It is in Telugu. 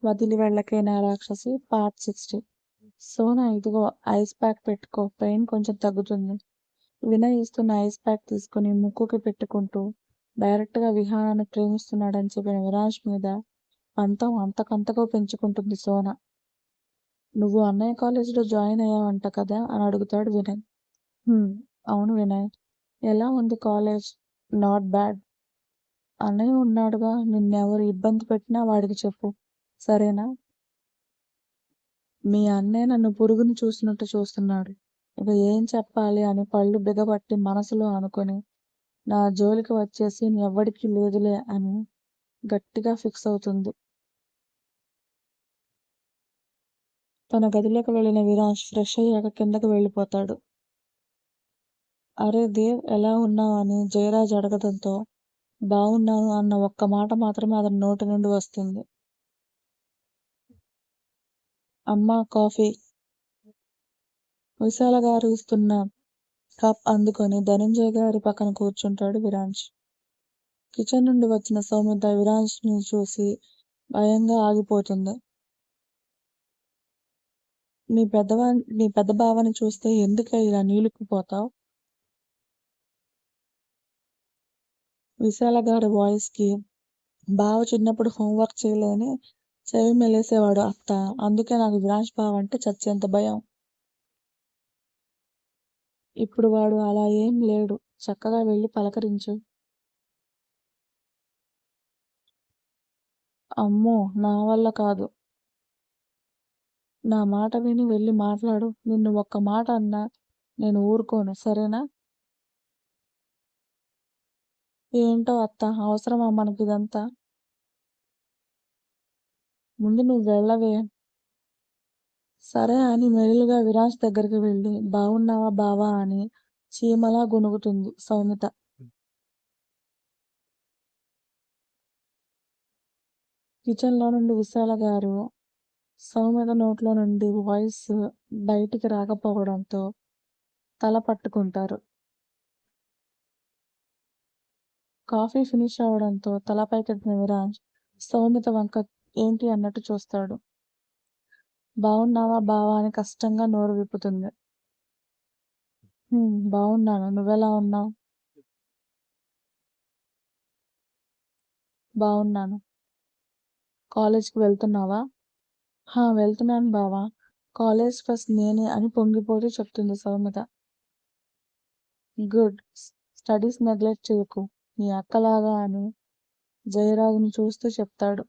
వదిలి వెళ్ళకే నా రాక్షసి పార్ట్ 60. సోనా ఇదిగో ఐస్ ప్యాక్ పెట్టుకో, పెయిన్ కొంచెం తగ్గుతుంది. వినయ్ ఇస్తున్న ఐస్ ప్యాక్ తీసుకుని ముక్కుకి పెట్టుకుంటూ డైరెక్ట్గా విహానాన్ని ప్రేమిస్తున్నాడని చెప్పిన విరాజ్ మీద పంతం అంతకంతకో పెంచుకుంటుంది సోనా. నువ్వు అన్నయ్య కాలేజీలో జాయిన్ అయ్యావంట కదా అని అడుగుతాడు వినయ్. అవును వినయ్. ఎలా ఉంది కాలేజ్? Not bad. అన్నయ్య ఉన్నాడుగా, నిన్నెవరు ఇబ్బంది పెట్టినా వాడికి చెప్పు, సరేనా? మీ అన్నయ్య నన్ను పురుగుని చూసినట్టు చూస్తున్నాడు. ఇక ఏం చెప్పాలి అని పళ్ళు బిగబట్టి మనసులో అనుకుని నా జోలికి వచ్చేసి ఎవ్వడికి లేదులే అని గట్టిగా ఫిక్స్ అవుతుంది. తన గదిలోకి వెళ్ళిన విరాజ్ ఫ్రెష్ అయ్యాక కిందకి వెళ్ళిపోతాడు. అరే దేవ్, ఎలా ఉన్నావు అని జయరాజ్ అడగడంతో బాగున్నాను అన్న ఒక్క మాట మాత్రమే అతని నోటి నుండి వస్తుంది. అమ్మా కాఫీ. విశాల గారు ఇస్తున్న కప్ అందుకొని ధనంజయ్ గారి పక్కన కూర్చుంటాడు విరాజ్. కిచెన్ నుండి వచ్చిన సౌమిత విరాజ్ ని చూసి భయంగా ఆగిపోతుంది. నీ పెద్ద బావని చూస్తే ఎందుకు ఇలా నీలుక్కుపోతావు? విశాల గారి వాయిస్ కి బావ చిన్నప్పుడు హోంవర్క్ చేయలేని చెవి మెలేసేవాడు అత్త, అందుకే నాకు విరాజ్ బావ అంటే చచ్చేంత భయం. ఇప్పుడు వాడు అలా ఏం లేడు, చక్కగా వెళ్ళి పలకరించు. అమ్మో, నా వల్ల కాదు. నా మాట విని వెళ్ళి మాట్లాడు. నిన్ను ఒక్క మాట అన్నా నేను ఊరుకోను, సరేనా? ఏంటో అత్త, అవసరమా మనకిదంతా? ముందు నువ్వు వెళ్ళవే. సరే అని మెల్లిగా విరాజ్ దగ్గరికి వెళ్ళి బాగున్నావా బావా అని చీమలా గొణుగుతుంది సౌమిత. కిచెన్లో నుండి విశాల గారు సౌమిత నోట్లో నుండి వాయిస్ బయటికి రాకపోవడంతో తల పట్టుకుంటారు. కాఫీ ఫినిష్ అవడంతో తల పైకెత్తిన విరాజ్ సౌమిత వంక ఏంటి అన్నట్టు చూస్తాడు. బాగున్నావా బావా అని కష్టంగా నోరు విప్పుతుంది. బాగున్నాను, నువ్వెలా ఉన్నావు? బాగున్నాను. కాలేజ్కి వెళ్తున్నావా? వెళ్తున్నాను బావా. కాలేజ్ ఫస్ట్ నేనే అని పొంగిపోతూ చెప్తుంది సౌమిత. గుడ్. స్టడీస్ నెగ్లెక్ట్ చేయకు, నీ అక్కలాగా అని జయరాజుని చూస్తూ చెప్తాడు.